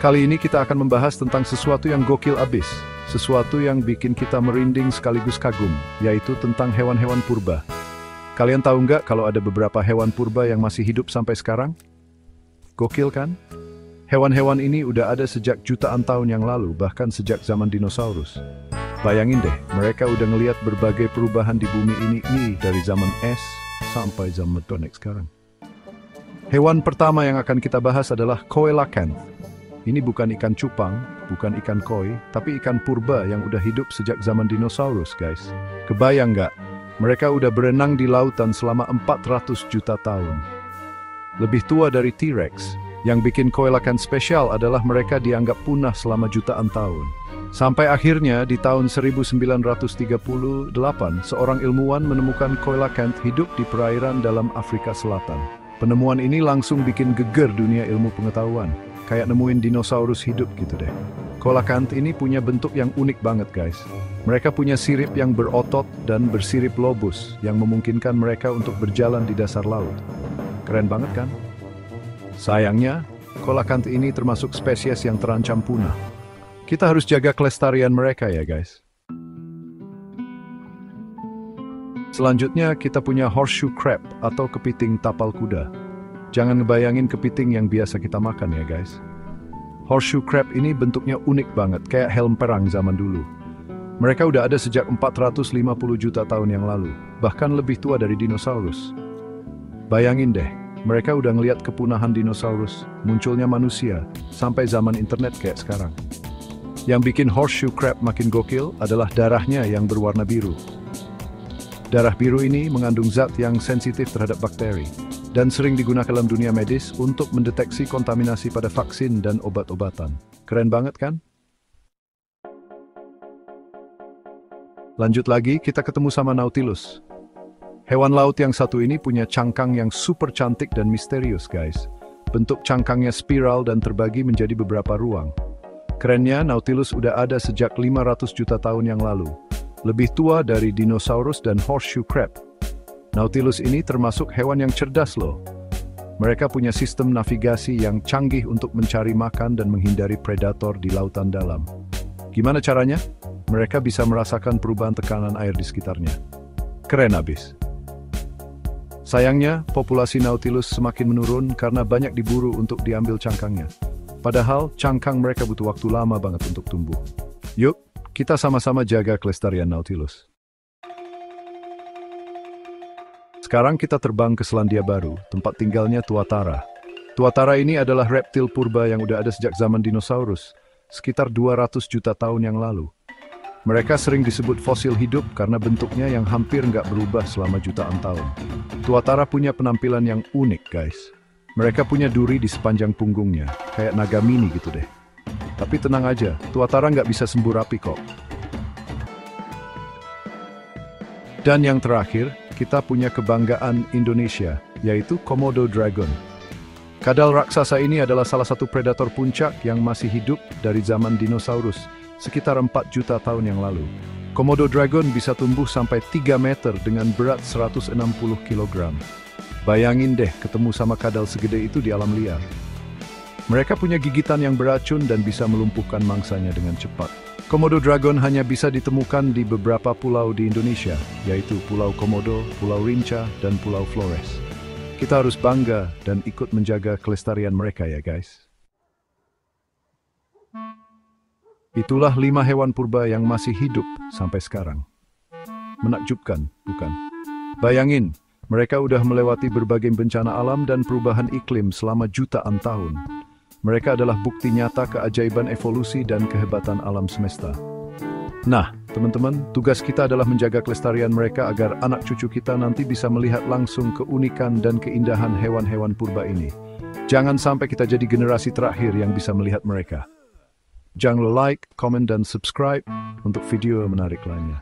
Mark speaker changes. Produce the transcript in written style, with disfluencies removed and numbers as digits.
Speaker 1: Kali ini kita akan membahas tentang sesuatu yang gokil abis, sesuatu yang bikin kita merinding sekaligus kagum, yaitu tentang hewan-hewan purba. Kalian tahu nggak kalau ada beberapa hewan purba yang masih hidup sampai sekarang? Gokil kan? Hewan-hewan ini udah ada sejak jutaan tahun yang lalu, bahkan sejak zaman dinosaurus. Bayangin deh, mereka udah ngelihat berbagai perubahan di bumi ini dari zaman es sampai zaman modernik sekarang. Hewan pertama yang akan kita bahas adalah coelacanth. Ini bukan ikan cupang, bukan ikan koi, tapi ikan purba yang udah hidup sejak zaman dinosaurus, guys. Kebayang nggak? Mereka udah berenang di lautan selama 400 juta tahun. Lebih tua dari T-Rex. Yang bikin coelacanth spesial adalah mereka dianggap punah selama jutaan tahun. Sampai akhirnya di tahun 1938, seorang ilmuwan menemukan coelacanth hidup di perairan dalam Afrika Selatan. Penemuan ini langsung bikin geger dunia ilmu pengetahuan. Kayak nemuin dinosaurus hidup gitu deh. Coelacanth ini punya bentuk yang unik banget, guys. Mereka punya sirip yang berotot dan bersirip lobus yang memungkinkan mereka untuk berjalan di dasar laut. Keren banget kan? Sayangnya, coelacanth ini termasuk spesies yang terancam punah. Kita harus jaga kelestarian mereka ya, guys. Selanjutnya kita punya horseshoe crab atau kepiting tapal kuda. Jangan ngebayangin kepiting yang biasa kita makan ya, guys. Horseshoe crab ini bentuknya unik banget, kayak helm perang zaman dulu. Mereka udah ada sejak 450 juta tahun yang lalu, bahkan lebih tua dari dinosaurus. Bayangin deh, mereka udah ngelihat kepunahan dinosaurus, munculnya manusia, sampai zaman internet kayak sekarang. Yang bikin horseshoe crab makin gokil adalah darahnya yang berwarna biru. Darah biru ini mengandung zat yang sensitif terhadap bakteri dan sering digunakan dalam dunia medis untuk mendeteksi kontaminasi pada vaksin dan obat-obatan. Keren banget kan? Lanjut lagi, kita ketemu sama Nautilus. Hewan laut yang satu ini punya cangkang yang super cantik dan misterius, guys. Bentuk cangkangnya spiral dan terbagi menjadi beberapa ruang. Kerennya, Nautilus udah ada sejak 500 juta tahun yang lalu. Lebih tua dari dinosaurus dan horseshoe crab. Nautilus ini termasuk hewan yang cerdas loh. Mereka punya sistem navigasi yang canggih untuk mencari makan dan menghindari predator di lautan dalam. Gimana caranya? Mereka bisa merasakan perubahan tekanan air di sekitarnya. Keren abis. Sayangnya, populasi Nautilus semakin menurun karena banyak diburu untuk diambil cangkangnya. Padahal, cangkang mereka butuh waktu lama banget untuk tumbuh. Yuk, kita sama-sama jaga kelestarian Nautilus. Sekarang kita terbang ke Selandia Baru, tempat tinggalnya tuatara. Tuatara ini adalah reptil purba yang udah ada sejak zaman dinosaurus, sekitar 200 juta tahun yang lalu. Mereka sering disebut fosil hidup karena bentuknya yang hampir nggak berubah selama jutaan tahun. Tuatara punya penampilan yang unik, guys. Mereka punya duri di sepanjang punggungnya, kayak naga mini gitu deh. Tapi tenang aja, tuatara nggak bisa sembur api kok. Dan yang terakhir, kita punya kebanggaan Indonesia, yaitu Komodo dragon. Kadal raksasa ini adalah salah satu predator puncak yang masih hidup dari zaman dinosaurus, sekitar 4 juta tahun yang lalu. Komodo dragon bisa tumbuh sampai 3 meter dengan berat 160 kg. Bayangin deh ketemu sama kadal segede itu di alam liar. Mereka punya gigitan yang beracun dan bisa melumpuhkan mangsanya dengan cepat. Komodo dragon hanya bisa ditemukan di beberapa pulau di Indonesia, yaitu Pulau Komodo, Pulau Rinca, dan Pulau Flores. Kita harus bangga dan ikut menjaga kelestarian mereka ya, guys. Itulah 5 hewan purba yang masih hidup sampai sekarang. Menakjubkan, bukan? Bayangin, mereka udah melewati berbagai bencana alam dan perubahan iklim selama jutaan tahun. Mereka adalah bukti nyata keajaiban evolusi dan kehebatan alam semesta. Nah, teman-teman, tugas kita adalah menjaga kelestarian mereka agar anak cucu kita nanti bisa melihat langsung keunikan dan keindahan hewan-hewan purba ini. Jangan sampai kita jadi generasi terakhir yang bisa melihat mereka. Jangan lupa like, komen, dan subscribe untuk video menarik lainnya.